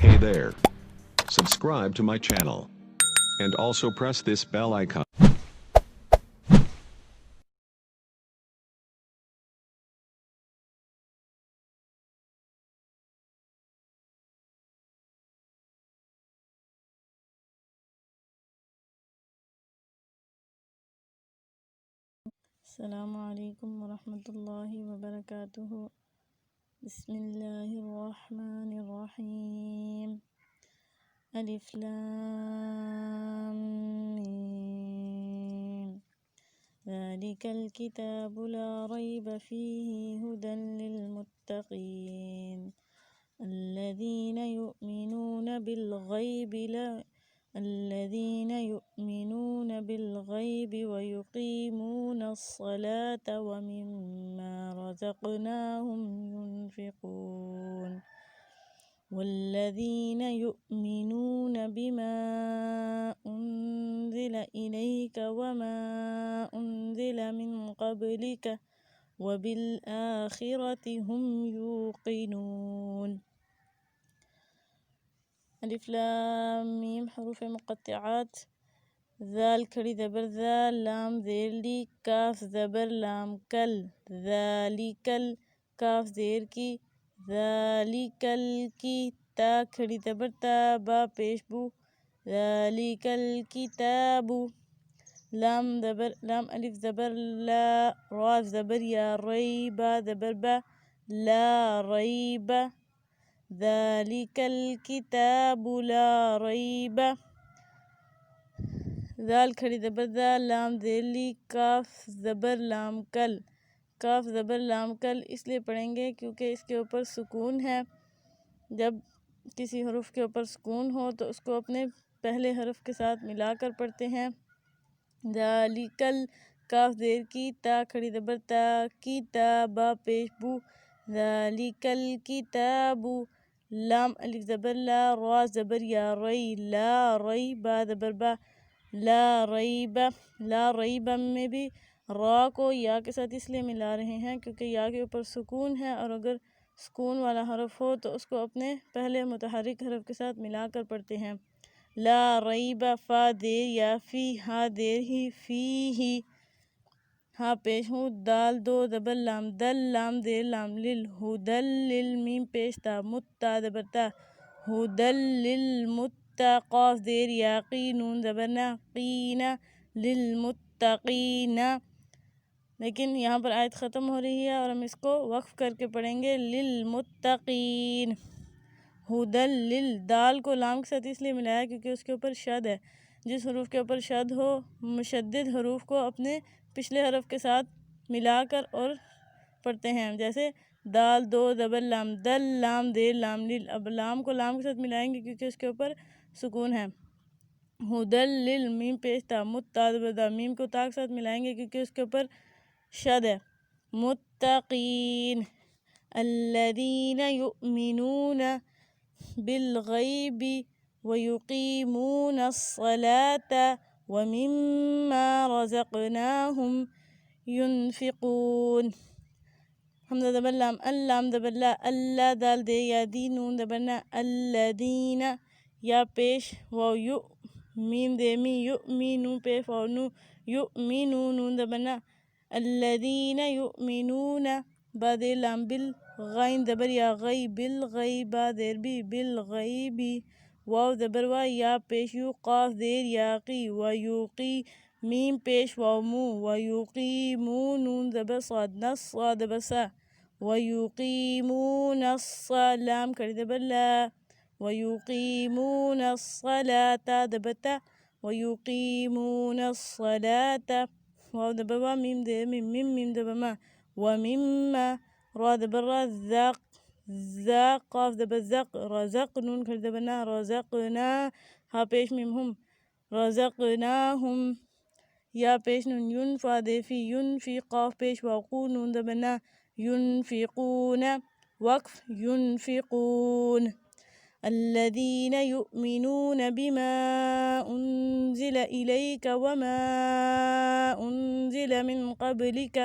Hey there. Subscribe to my channel. And also press this bell icon. अस्सलामु अलैकुम वरहमतुल्लाहि वबरकातुहु। बिस्मिल्लाहिर्रहमानिर्रहीम। अलिफ लाम मीम। ज़ालिकल किताबु ला रैब फ़ीहि हुदल लिलमुत्तक़ीन अल्लज़ीना युमिनून बिलग़ैब वयुक़ीमून अस्सलात वमिम्मा रज़क़नाहुम युनफ़िक़ून वल्लज़ीना युमिनून बिमा उन्ज़िल इलैक वमा उन्ज़िल मिन क़ब्लिक वबिलआखिरति हुम यूक़िनून। अलिफ लाम मीम हरूफ मुक़त्तआत। ज़ाल खड़ी ज़बर ज़ा, लाम ज़ेर ली, काफ ज़बर लाम कल, ज़ालिकल काफ ज़ेर की, ज़ालिकल की, ता खड़ी ज़बर ता, बा पेश बू, ज़ालिकल किताबु, लाम अलिफ ज़बर ला, रा ज़बर या, रई बा ज़बर बा, ला रईब, ज़ालिकल किताबु ला रईब। ज़ाल खड़ी ज़बर ज़ा, लाम ज़ेर ली, काफ ज़बर लाम कल, काफ ज़बर लाम कल इसलिए पढ़ेंगे क्योंकि इसके ऊपर सुकून है। जब किसी हरूफ के ऊपर सुकून हो तो उसको अपने पहले हरफ के साथ मिलाकर पढ़ते हैं। ज़ालिकल काफ ज़ेर की, ता खड़ी ज़बर ता की, ता बा पेश बू, ज़ालिकल किताबु, लाम अलिफ ज़बर ला, रा ज़बर या, रई ला रई बा ज़बर बा, ला रईब। ला रईब में भी रा को या के साथ इसलिए मिला रहे हैं क्योंकि या के ऊपर सुकून है और अगर सुकून वाला हरफ हो तो उसको अपने पहले मुतहर्रिक हरफ के साथ मिलाकर पढ़ते हैं। ला रईब, फ़ा देर या, फ़ी हा देर ही, फ़ी ही, हाँ पेश हूँ, दाल दो ज़बर लाम दल, लाम देर लाम लिल, हुदल लिल, मीम पेश ता, मुत्ता ज़बर ता, हुदल लिल मुत्ता, क़ाफ ज़ेर या, की नून ज़बर ना, कीना लिल मुत्तक़ीना। लेकिन यहाँ पर आयत ख़त्म हो रही है और हम इसको वक्फ़ करके पढ़ेंगे, लिल मुत्तक़ीन। हुदल लिल, दाल को लाम के साथ इसलिए मिलाया क्योंकि उसके ऊपर शद है। जिस हरूफ के ऊपर शद हो, मुशद्दिद हरूफ को अपने पिछले हरफ के साथ मिलाकर और पढ़ते हैं। जैसे दाल दो ज़बर लाम दल, लाम देर लाम लिल। अब लाम को लाम के साथ मिलाएंगे क्योंकि उसके ऊपर सुकून है। हुदल लिल, मीम पेश ता, मुत्ता ज़बर दा, मीम को ता के साथ मिलाएंगे क्योंकि उसके ऊपर शद है। मुत्तक़ीन अल्लज़ीना युमिनून बिलग़ैबि वयुक़ीमून अस्सलात वमिम्मा रज़क़नाहुम युनफ़िक़ून। हमज़ा ज़बर लाम, अल्लाम ज़बर ला, अल्ला दाल दे या, दी नून ज़बर ना, अल्लज़ीना या पेश वाव यु, मीम दे मी, यु मी नू पेश वाव नू, यु मी नू नून ज़बर ना, अल्लज़ीना युमिनून, बा दे लाम बिल, गैन ज़बर या, गई बिल गई, बा देर बी, बिल गईबी, वाव ज़बर वा, या पेश यू, क़ाफ ज़ेर या की, व युक़ी, मीम पेश वाव मू, व युक़ीमू, नून ज़बर साद नस, सा ज़बर सा, व युक़ीमून अस्सा, लाम खड़ी ज़बर ला, व युक़ीमून अस्सलाता ज़बर ता, व युक़ीमून अस्सलाता, वाव ज़बर वा, मीम दे मीम, मीम ज़बर मा, व मिम्मा, रा ज़बर रा, ज़ाक़ ज़ाक़, क़ाफ ज़बर ज़क़, रज़क़ नून खड़ी ज़बर ना, रज़क़ना, हा पेश मीम हम, रज़क़नाहुम, या पेश नून, युन फ़ा दे फ़ी, युन फ़ी, क़ाफ पेश वाक़ू, नून ज़बर ना, युनफ़िक़ून, वक़्फ़ युनफ़िक़ून। अल्लज़ीना युमिनून बिमा उन्ज़िल इलैक वमा उन्ज़िल मिन क़ब्लिक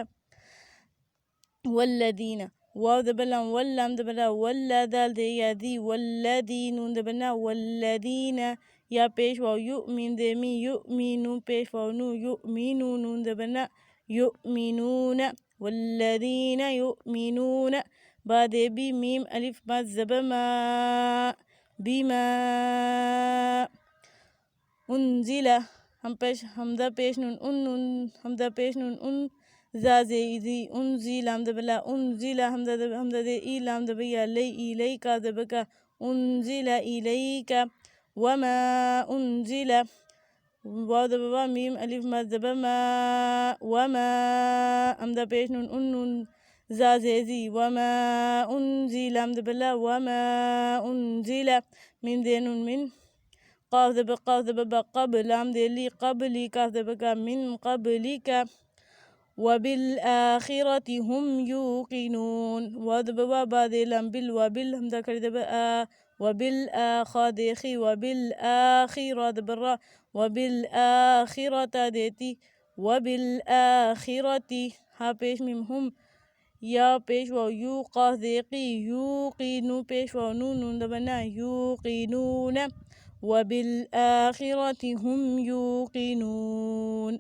वल्लज़ीना, वाव दबलाम वल्लाम दबला वल्ला दाल दे या दी वल्लदी नून दबना वल्लदीना या पेश वाव यु मीम दे मी यु मीनू पेश वाव नू यु मीनू नून दबना यु मीनूना वल्लदीना यु मीनूना बा दे बी मीम अलिफ मा ज़बमा बीमा उनजिला हमदा पेश नून हमदा पेश नून उन जाजे इजी उनजिला हमदा बला उनजिला हमदा दे इला हमदा बिया लई इलैका दबका उनजिला इलैका वमा उनजिला वाव दबा मीम अलिफ मा ज़बमा वमा हमदा पेश नून जाजेजी वमा उनजिला हमदा बला वमा उनजिला मीम दे नून मिन قاف ذبا قبل لام دي قبلي كاف ذبا من قبلك وبالآخرة هم يوقنون وذبا بعد لام وبال هم ذكر ذبا وبالآخرة ديخي وبالآخرة ذبرا وبالآخرة ديتي وبالآخرة ها पेश मिम हम या पेश वाव यू काफ देकी यूकीनू पेश वाव नून दबना यूकीनून वबिलआखिरति हुम यूकिनून।